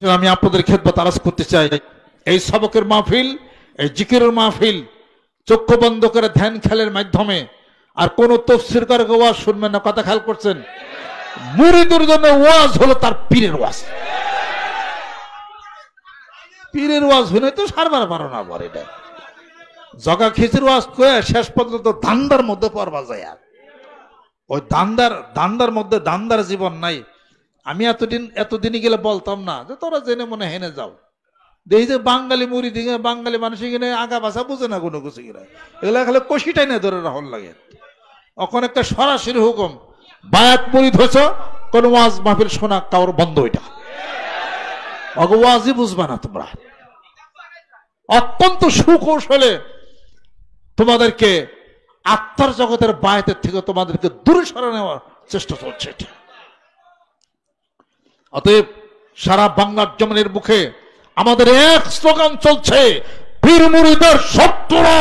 আমি আপনাদের খেদমত আরজ করতে চাই, এই সবকের মাহফিল, এই জিকিরের মাহফিল চক্ষু বন্ধ করে ধ্যান খেলের মাধ্যমে আর কোন তফসির করে ওয়াজ শুনবেন না। কথা খেয়াল করছেন? মুরিদের জন্য ওয়াজ হলো তার পীরের ওয়াজ। পীরের ওয়াজ হলে তো সারবার পারো না পরে এটা জগা খিচির ওয়াজ করে শেষ পর্যন্ত দান্দার মধ্যে পড়বা যায়। আর ওই দান্দার মধ্যে দান্দার জীবন নাই। আমি এতদিনই গেলে বলতাম না যে তোরা জেনে মনে হেনে যাও। দেখি যে বাঙালি মুড়ি দিকে বাঙালি মানুষ কিনে আগা ভাষা বুঝে না কোনো কিছু কিনা, এগুলো খালি কষিটাই না ধরে রাখল লাগে। এখন একটা সরাসরি হুকুম, বায়াত মুড়ি ধরেছ কোন ওয়াজ মাহফিল শোনা কাউর বন্ধ। ওইটা ওয়াজই বুঝবা না তোমরা। অত্যন্ত সুকৌশলে তোমাদেরকে আত্মার জগতের বায়াতের থেকে তোমাদেরকে দূরে সরে নেওয়ার চেষ্টা চলছে। এটা অতএব সারা বাংলার জমিনের মুখে আমাদের এক স্লোগান চলছে, পীর মুরিদের শত্রুরা